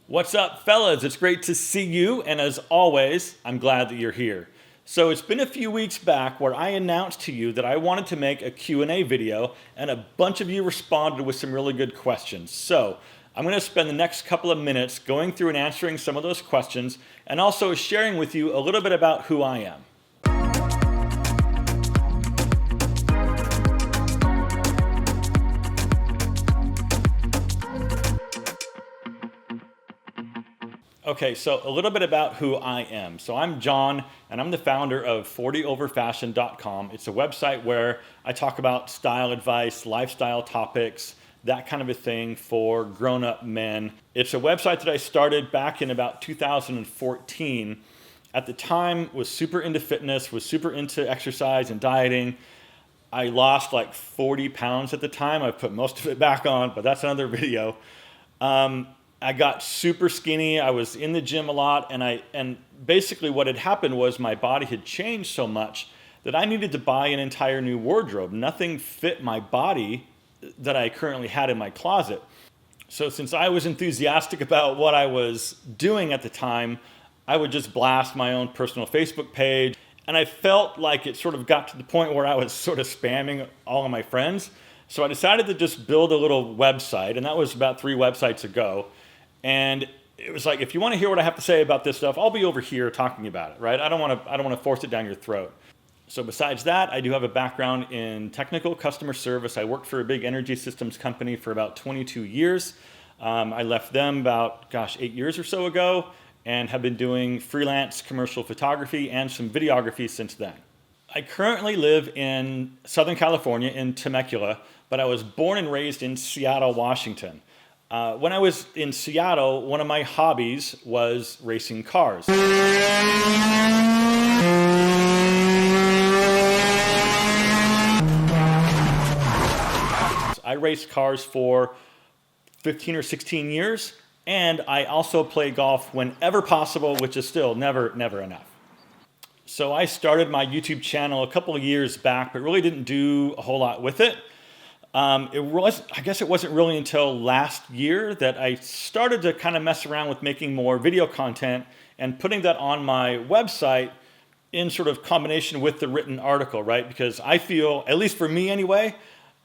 What's up, fellas? It's great to see you, and as always, I'm glad that you're here. So it's been a few weeks back where I announced to you that I wanted to make a Q&A video, and a bunch of you responded with some really good questions. So I'm going to spend the next couple of minutes going through and answering some of those questions, and also sharing with you a little bit about who I am. Okay, so a little bit about who I am. So I'm John, and I'm the founder of 40overfashion.com. It's a website where I talk about style advice, lifestyle topics, that kind of a thing for grown-up men. It's a website that I started back in about 2014. At the time, was super into fitness, was super into exercise and dieting. I lost like 40 pounds at the time. I put most of it back on, but that's another video. I got super skinny. I was in the gym a lot, and basically what had happened was my body had changed so much that I needed to buy an entire new wardrobe. Nothing fit my body that I currently had in my closet. So since I was enthusiastic about what I was doing at the time, I would just blast my own personal Facebook page, and I felt like it sort of got to the point where I was sort of spamming all of my friends. So I decided to just build a little website, and that was about 3 websites ago. And it was like, if you want to hear what I have to say about this stuff, I'll be over here talking about it, right? I don't want to force it down your throat. So besides that, I do have a background in technical customer service. I worked for a big energy systems company for about 22 years. I left them about, 8 years or so ago, and have been doing freelance commercial photography and some videography since then. I currently live in Southern California in Temecula, but I was born and raised in Seattle, Washington. When I was in Seattle, one of my hobbies was racing cars. I raced cars for 15 or 16 years, and I also play golf whenever possible, which is still never enough. So I started my YouTube channel a couple of years back, but really didn't do a whole lot with it. I guess it wasn't really until last year that I started to kind of mess around with making more video content and putting that on my website in sort of combination with the written article, right? Because I feel, at least for me anyway,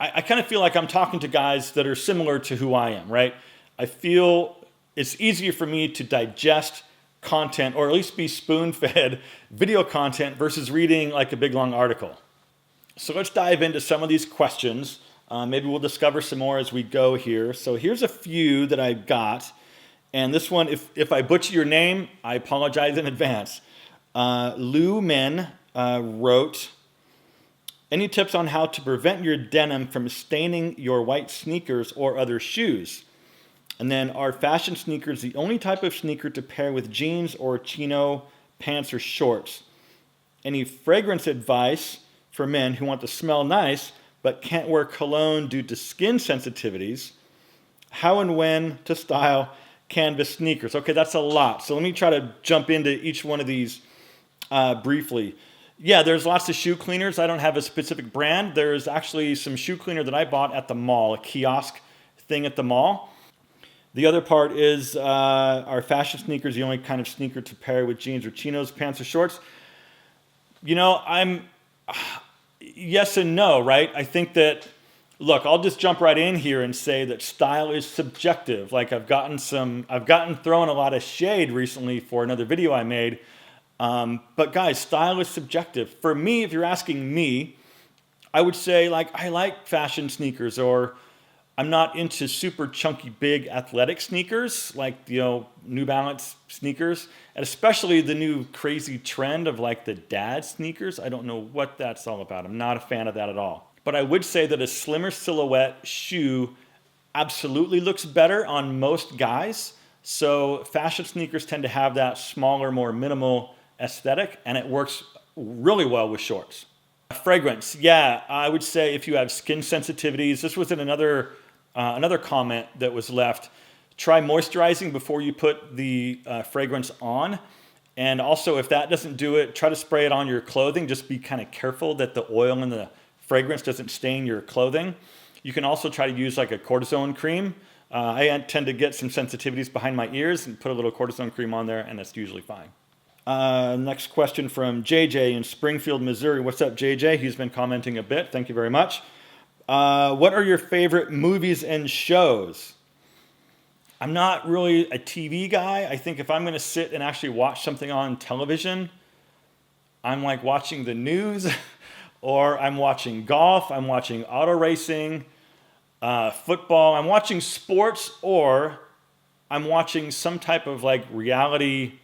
I kind of feel like I'm talking to guys that are similar to who I am, right? I feel it's easier for me to digest content, or at least be spoon-fed video content versus reading like a big long article. So let's dive into some of these questions. Maybe we'll discover some more as we go here. So here's a few that I got. And this one, if I butcher your name, I apologize in advance. Lou Men wrote, any tips on how to prevent your denim from staining your white sneakers or other shoes? And then, are fashion sneakers the only type of sneaker to pair with jeans or chino pants or shorts? Any fragrance advice for men who want to smell nice but can't wear cologne due to skin sensitivities? How and when to style canvas sneakers? Okay, that's a lot. So let me try to jump into each one of these briefly. Yeah, there's lots of shoe cleaners. I don't have a specific brand. There's actually some shoe cleaner that I bought at the mall, a kiosk thing at the mall. The other part is, are fashion sneakers the only kind of sneaker to pair with jeans or chinos, pants or shorts? You know, yes and no, right? I think that, look, I'll just jump right in here and say that style is subjective. Like I've gotten thrown a lot of shade recently for another video I made. But guys, style is subjective. For me, if you're asking me, I would say like, I like fashion sneakers, or I'm not into super chunky, big athletic sneakers, like, New Balance sneakers, and especially the new crazy trend of like the dad sneakers. I don't know what that's all about. I'm not a fan of that at all. But I would say that a slimmer silhouette shoe absolutely looks better on most guys. So fashion sneakers tend to have that smaller, more minimal aesthetic, and it works really well with shorts. Fragrance, yeah, I would say if you have skin sensitivities, this was in another comment that was left, try moisturizing before you put the fragrance on. And also, if that doesn't do it, try to spray it on your clothing. Just be kind of careful that the oil and the fragrance doesn't stain your clothing. You can also try to use like a cortisone cream I tend to get some sensitivities behind my ears and put a little cortisone cream on there, and it's usually fine. Next question from JJ in Springfield, Missouri. What's up, JJ? He's been commenting a bit. Thank you very much. What are your favorite movies and shows? I'm not really a TV guy. I think if I'm going to sit and actually watch something on television, I'm like watching the news or I'm watching golf, I'm watching auto racing, football, I'm watching sports, or I'm watching some type of like reality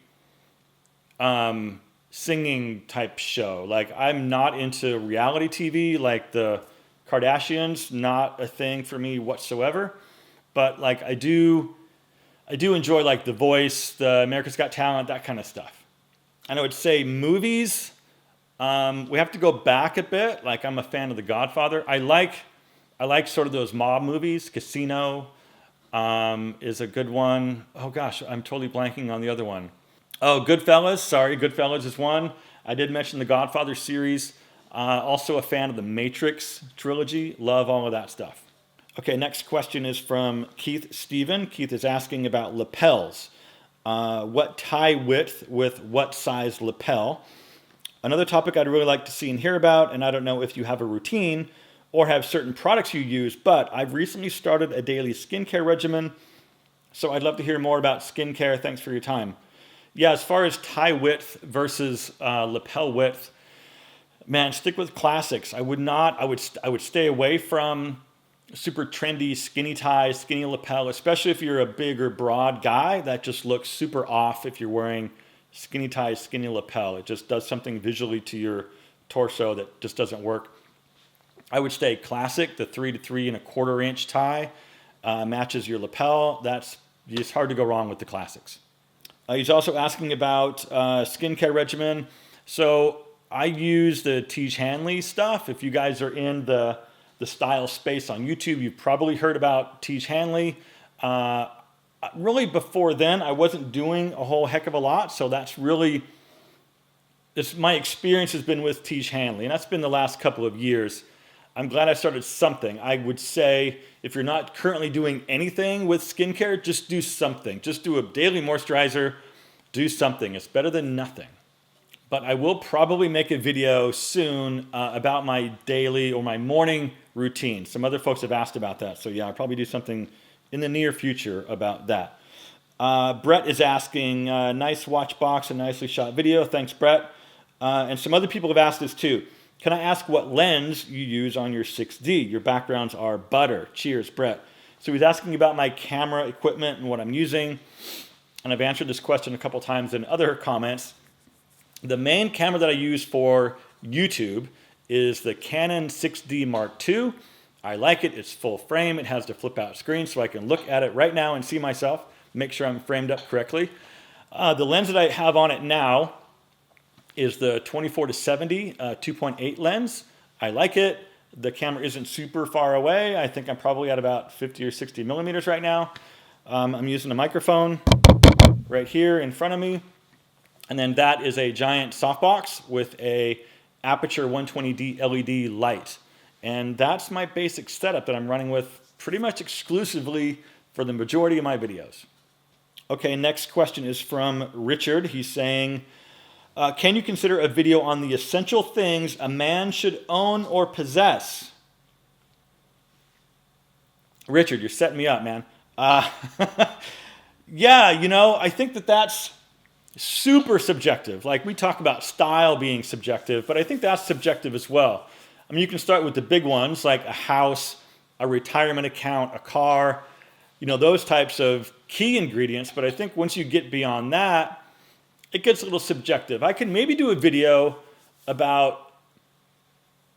singing type show. Like I'm not into reality TV, like the Kardashians, not a thing for me whatsoever. But like I do enjoy like The Voice, the America's Got Talent, that kind of stuff. And I would say movies, we have to go back a bit. Like I'm a fan of The Godfather. I like sort of those mob movies. Casino is a good one. Oh gosh, I'm totally blanking on the other one. Oh, Goodfellas. Sorry, Goodfellas is one. I did mention the Godfather series. Also a fan of the Matrix trilogy. Love all of that stuff. Okay, next question is from Keith Stephen. Keith is asking about lapels. What tie width with what size lapel? Another topic I'd really like to see and hear about, and I don't know if you have a routine or have certain products you use, but I've recently started a daily skincare regimen, so I'd love to hear more about skincare. Thanks for your time. Yeah, as far as tie width versus lapel width, man, stick with classics. I would stay away from super trendy skinny tie, skinny lapel, especially if you're a big or broad guy. That just looks super off if you're wearing skinny tie, skinny lapel. It just does something visually to your torso that just doesn't work. I would stay classic. The 3 to 3¼ inch tie matches your lapel. It's hard to go wrong with the classics. He's also asking about skincare regimen. So I use the Tiege Hanley stuff. If you guys are in the style space on YouTube, you've probably heard about Tiege Hanley. Really before then, I wasn't doing a whole heck of a lot. So my experience has been with Tiege Hanley, and that's been the last couple of years. I'm glad I started something. I would say if you're not currently doing anything with skincare, just do something. Just do a daily moisturizer, do something. It's better than nothing. But I will probably make a video soon about my daily or my morning routine. Some other folks have asked about that. So yeah, I'll probably do something in the near future about that. Brett is asking, nice watch box and nicely shot video. Thanks, Brett. And some other people have asked this too. Can I ask what lens you use on your 6D? Your backgrounds are butter. Cheers, Brett. So he's asking about my camera equipment and what I'm using. And I've answered this question a couple times in other comments. The main camera that I use for YouTube is the Canon 6D Mark II. I like it. It's full frame. It has the flip out screen so I can look at it right now and see myself, make sure I'm framed up correctly. The lens that I have on it now is the 24-70 2.8 lens. I like it. The camera isn't super far away. I think I'm probably at about 50 or 60 millimeters right now. I'm using a microphone right here in front of me. And then that is a giant softbox with a aperture 120D LED light. And that's my basic setup that I'm running with pretty much exclusively for the majority of my videos. Okay, next question is from Richard. He's saying, can you consider a video on the essential things a man should own or possess? Richard, you're setting me up, man. Yeah, I think that's super subjective. Like we talk about style being subjective, but I think that's subjective as well. I mean, you can start with the big ones like a house, a retirement account, a car, those types of key ingredients. But I think once you get beyond that, it gets a little subjective. I can maybe do a video about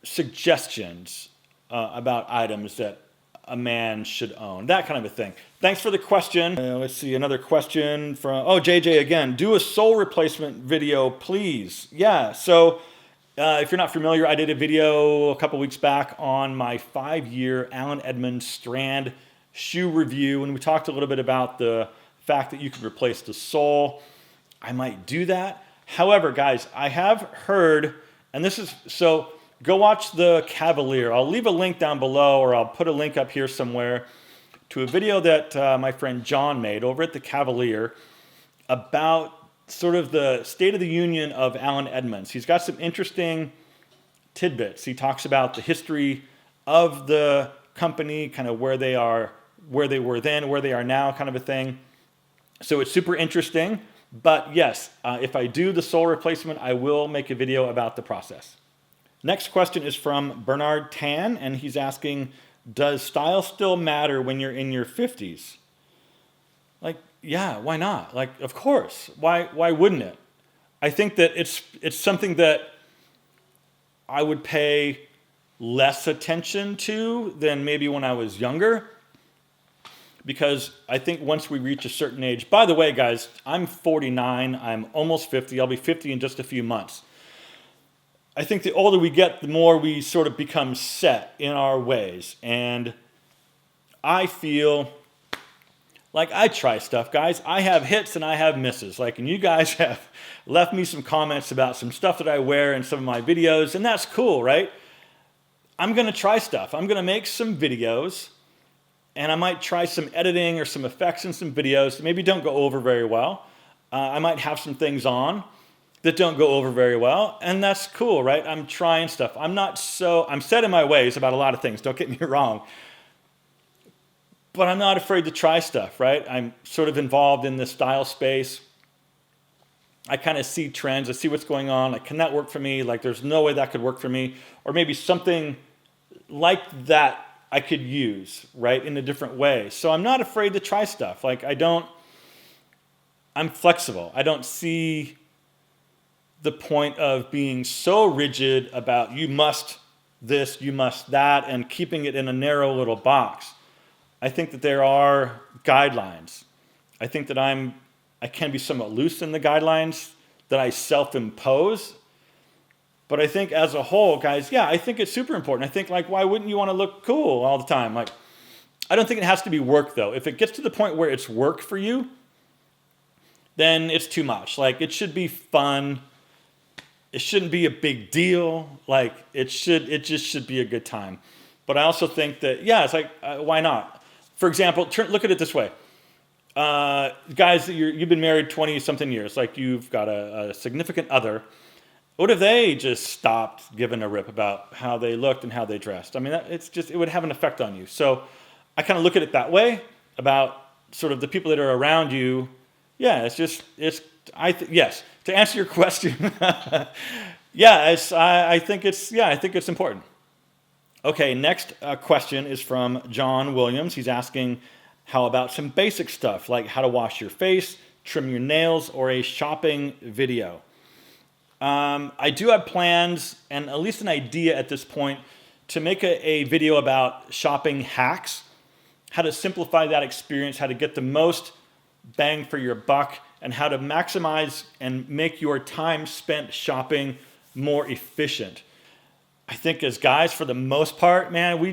suggestions about items that a man should own, that kind of a thing. Thanks for the question. Let's see, another question from, JJ again. Do a sole replacement video, please. Yeah, so if you're not familiar, I did a video a couple weeks back on my 5-year Allen Edmonds Strand shoe review, and we talked a little bit about the fact that you can replace the sole. I might do that. However, guys, I have heard, and go watch the Cavalier. I'll leave a link down below, or I'll put a link up here somewhere to a video that my friend John made over at the Cavalier about sort of the state of the union of Alan Edmonds. He's got some interesting tidbits. He talks about the history of the company, kind of where they are, where they were then, where they are now, kind of a thing. So it's super interesting. But yes, if I do the sole replacement, I will make a video about the process. Next question is from Bernard Tan, and he's asking, does style still matter when you're in your 50s? Like, yeah, why not? Like, of course. Why wouldn't it? I think that it's something that I would pay less attention to than maybe when I was younger, because I think once we reach a certain age, by the way, guys, I'm 49, I'm almost 50, I'll be 50 in just a few months. I think the older we get, the more we sort of become set in our ways. And I feel like I try stuff, guys. I have hits and I have misses. Like, and you guys have left me some comments about some stuff that I wear in some of my videos, and that's cool, right? I'm going to try stuff. I'm going to make some videos, and I might try some editing or some effects in some videos that maybe don't go over very well. I might have some things on that don't go over very well, and that's cool, right? I'm trying stuff. I'm set in my ways about a lot of things, don't get me wrong. But I'm not afraid to try stuff, right? I'm sort of involved in the style space. I kind of see trends. I see what's going on. Like, can that work for me? Like, there's no way that could work for me. Or maybe something like that I could use, right, in a different way. So I'm not afraid to try stuff. Like, I'm flexible. I don't see the point of being so rigid about you must this, you must that, and keeping it in a narrow little box. I think that there are guidelines. I think that I can be somewhat loose in the guidelines that I self-impose. But I think as a whole, guys, yeah, I think it's super important. I think, like, why wouldn't you want to look cool all the time? Like, I don't think it has to be work, though. If it gets to the point where it's work for you, then it's too much. Like, it should be fun. It shouldn't be a big deal. Like, it just should be a good time. But I also think that, yeah, it's like, why not? For example, look at it this way. Guys, you've been married 20-something years. Like, you've got a significant other. What if they just stopped giving a rip about how they looked and how they dressed? I mean, it would have an effect on you. So I kind of look at it that way about sort of the people that are around you. Yeah, yes. To answer your question, yeah, I think it's important. Okay, next question is from John Williams. He's asking, how about some basic stuff like how to wash your face, trim your nails, or a shopping video? I do have plans and at least an idea at this point to make a video about shopping hacks, how to simplify that experience, how to get the most bang for your buck, and how to maximize and make your time spent shopping more efficient. I think as guys, for the most part, man, we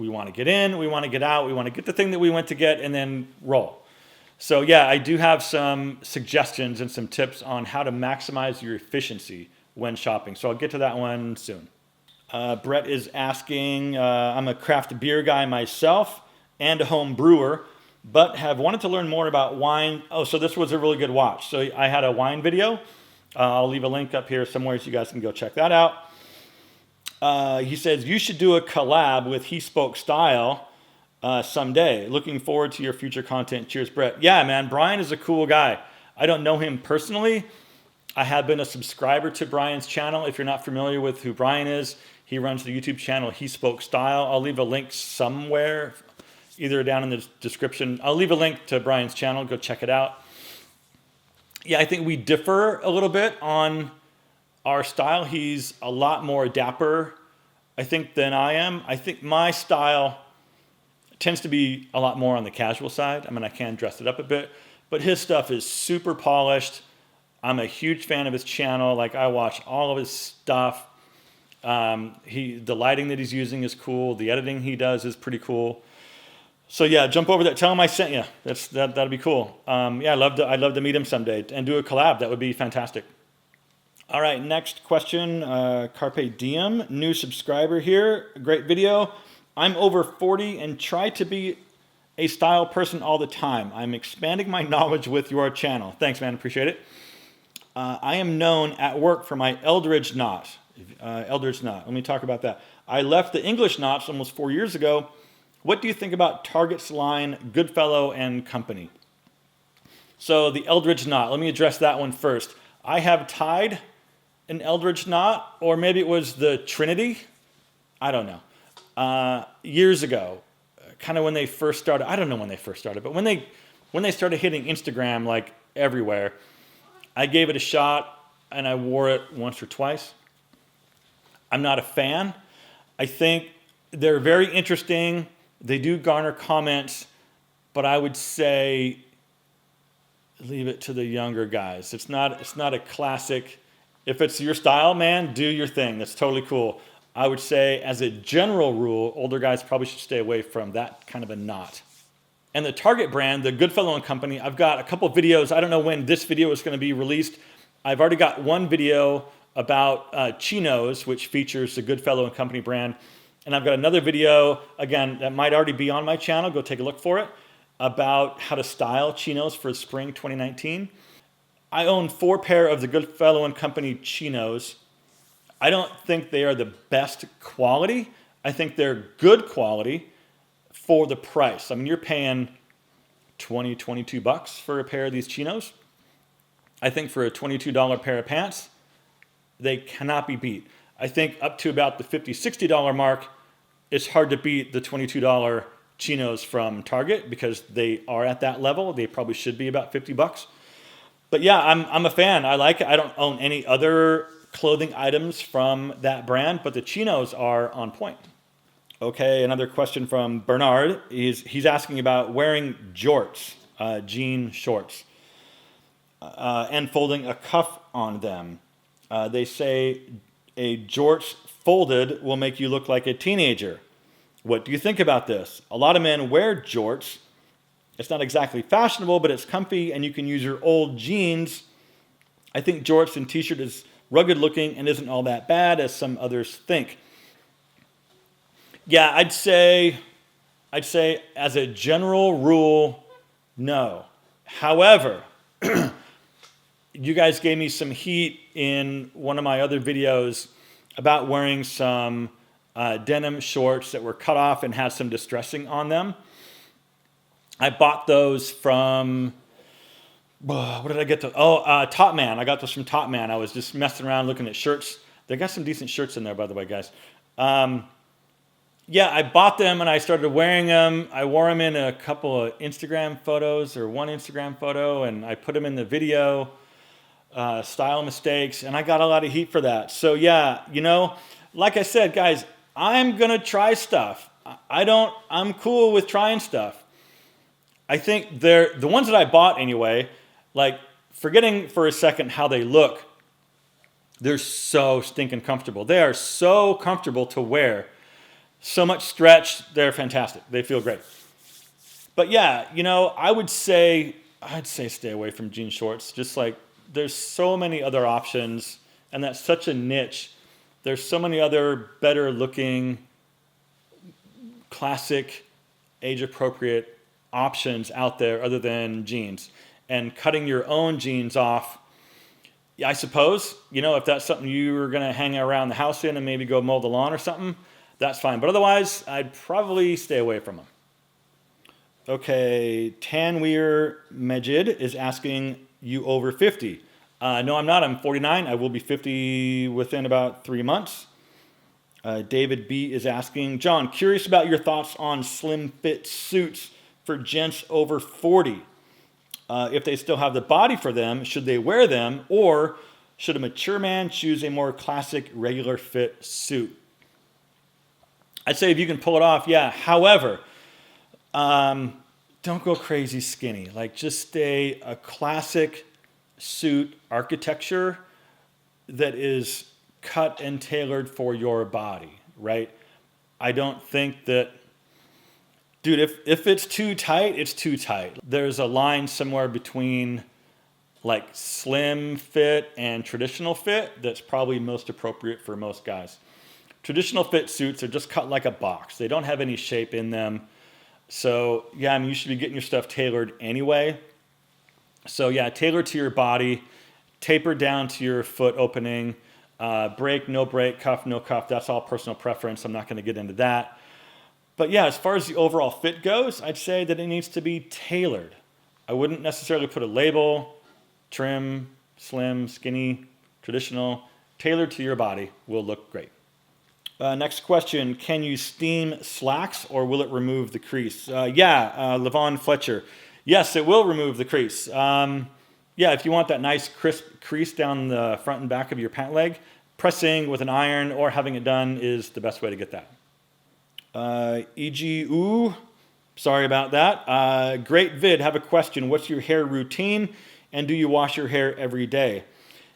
want to get in, we want to get out, we want to get the thing that we went to get and then roll. So yeah, I do have some suggestions and some tips on how to maximize your efficiency when shopping. So I'll get to that one soon. Brett is asking, I'm a craft beer guy myself and a home brewer, but have wanted to learn more about wine. Oh, so this was a really good watch. So I had a wine video. I'll leave a link up here somewhere so you guys can go check that out. He says, you should do a collab with He Spoke Style someday. Looking forward to your future content. Cheers, Brett. Yeah, man, Brian is a cool guy. I don't know him personally. I have been a subscriber to Brian's channel. If you're not familiar with who Brian is, he runs the YouTube channel He Spoke Style. I'll leave a link somewhere, either down in the description. I'll leave a link to Brian's channel. Go check it out. Yeah, I think we differ a little bit on our style. He's a lot more dapper, I think, than I am. I think my style tends to be a lot more on the casual side. I mean, I can dress it up a bit, but his stuff is super polished. I'm a huge fan of his channel. Like, I watch all of his stuff. The lighting that he's using is cool. The editing he does is pretty cool. So yeah, jump over there. Tell him I sent you. That'll be cool. Yeah, I'd love to meet him someday and do a collab. That would be fantastic. All right, next question. Carpe Diem, new subscriber here. Great video. I'm over 40 and try to be a style person all the time. I'm expanding my knowledge with your channel. Thanks, man. Appreciate it. I am known at work for my Eldridge knot. Eldridge knot. Let me talk about that. I left the English knots almost 4 years ago. What do you think about Target's line, Goodfellow and Company? So the Eldridge knot, let me address that one first. I have tied an Eldridge knot, or maybe it was the Trinity. I don't know. Years ago, kind of when they first started. I don't know when they first started, but when they started hitting Instagram like everywhere, I gave it a shot and I wore it once or twice. I'm not a fan. I think they're very interesting. They do garner comments, but I would say leave it to the younger guys. It's not a classic. If it's your style, man, do your thing. That's totally cool. I would say as a general rule, older guys probably should stay away from that kind of a knot. And the Target brand, the Goodfellow and Company, I've got a couple of videos. I don't know when this video is going to be released. I've already got one video about chinos, which features the Goodfellow and Company brand. And I've got another video, again, that might already be on my channel. Go take a look for it, about how to style chinos for spring 2019. I own 4 pair of the Goodfellow and Company chinos. I don't think they are the best quality. I think they're good quality for the price. I mean, you're paying 20, 22 bucks for a pair of these chinos. I think for a $22 pair of pants, they cannot be beat. I think up to about the $50, $60 mark, it's hard to beat the $22 chinos from Target because they are at that level. They probably should be about 50 bucks. But yeah, I'm a fan. I like it. I don't own any other clothing items from that brand, but the chinos are on point. Okay, another question from Bernard. He's asking about wearing jorts, jean shorts, and folding a cuff on them. They say a jorts folded will make you look like a teenager. What do you think about this? A lot of men wear jorts. It's not exactly fashionable, but it's comfy, and you can use your old jeans. I think jorts and t-shirt is rugged looking and isn't all that bad as some others think. Yeah, I'd say as a general rule, no. However, you guys gave me some heat in one of my other videos about wearing some denim shorts that were cut off and had some distressing on them. I bought those from, what did I get to? Top Man. I got those from Top Man. I was just messing around looking at shirts. They got some decent shirts in there, by the way, guys. Yeah, I bought them and I started wearing them. I wore them in a couple of Instagram photos, or one Instagram photo, and I put them in the video, style mistakes, and I got a lot of heat for that. So yeah, like I said, guys, I'm going to try stuff. I'm cool with trying stuff. I think the ones that I bought anyway, like forgetting for a second how they look, they're so stinking comfortable. They are so comfortable to wear. So much stretch, they're fantastic. They feel great. But yeah, I'd say stay away from jean shorts. Just like there's so many other options, and that's such a niche. There's so many other better looking, classic, age appropriate options out there other than jeans. And cutting your own jeans off, I suppose, if that's something you were going to hang around the house in and maybe go mow the lawn or something, that's fine. But otherwise, I'd probably stay away from them. Okay, Tanweer Majid is asking, you over 50? No, I'm not. I'm 49. I will be 50 within about 3 months. David B is asking, John, curious about your thoughts on slim fit suits for gents over 40. If they still have the body for them, should they wear them, or should a mature man choose a more classic regular fit suit? I'd say if you can pull it off, yeah. However, don't go crazy skinny. Like, just stay a classic suit architecture that is cut and tailored for your body, right? I don't think that, dude, if it's too tight, it's too tight. There's a line somewhere between like slim fit and traditional fit that's probably most appropriate for most guys. Traditional fit suits are just cut like a box. They don't have any shape in them. So yeah, I mean, you should be getting your stuff tailored anyway. So yeah, tailor to your body, taper down to your foot opening, break, no break, cuff, no cuff. That's all personal preference. I'm not going to get into that. But yeah, as far as the overall fit goes, I'd say that it needs to be tailored. I wouldn't necessarily put a label, trim, slim, skinny, traditional. Tailored to your body will look great. Next question, can you steam slacks or will it remove the crease? Levon Fletcher. Yes, it will remove the crease. Yeah, if you want that nice crisp crease down the front and back of your pant leg, pressing with an iron or having it done is the best way to get that. EG, sorry about that. Great vid, have a question. What's your hair routine and do you wash your hair every day?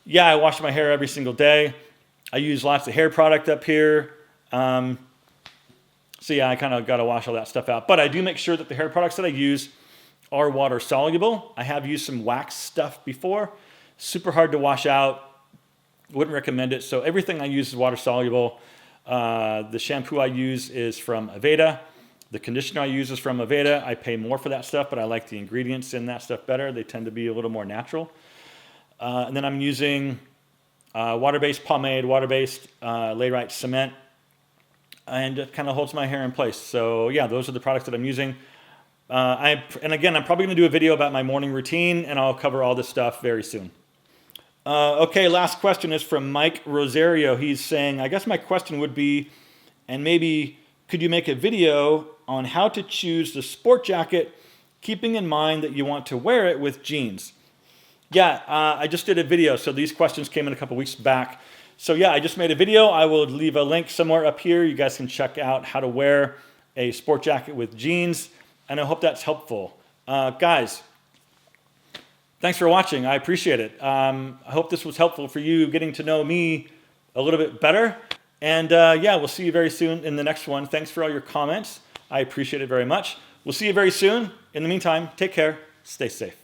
Yeah, I wash my hair every single day. I use lots of hair product up here. So yeah, I kind of got to wash all that stuff out. But I do make sure that the hair products that I use are water soluble. I have used some wax stuff before. Super hard to wash out. Wouldn't recommend it. So everything I use is water soluble. The shampoo I use is from Aveda. The conditioner I use is from Aveda. I pay more for that stuff, but I like the ingredients in that stuff better. They tend to be a little more natural. And then I'm using water-based pomade, water-based laterite cement, and it kind of holds my hair in place. So yeah, those are the products that I'm using. And again, I'm probably going to do a video about my morning routine, and I'll cover all this stuff very soon. Okay, last question is from Mike Rosario. He's saying, I guess my question would be, and maybe could you make a video on how to choose the sport jacket, keeping in mind that you want to wear it with jeans? Yeah, I just did a video, so these questions came in a couple weeks back. So yeah, I just made a video. I will leave a link somewhere up here. You guys can check out how to wear a sport jacket with jeans, and I hope that's helpful. Guys, thanks for watching. I appreciate it. I hope this was helpful for you getting to know me a little bit better. And yeah, we'll see you very soon in the next one. Thanks for all your comments. I appreciate it very much. We'll see you very soon. In the meantime, take care. Stay safe.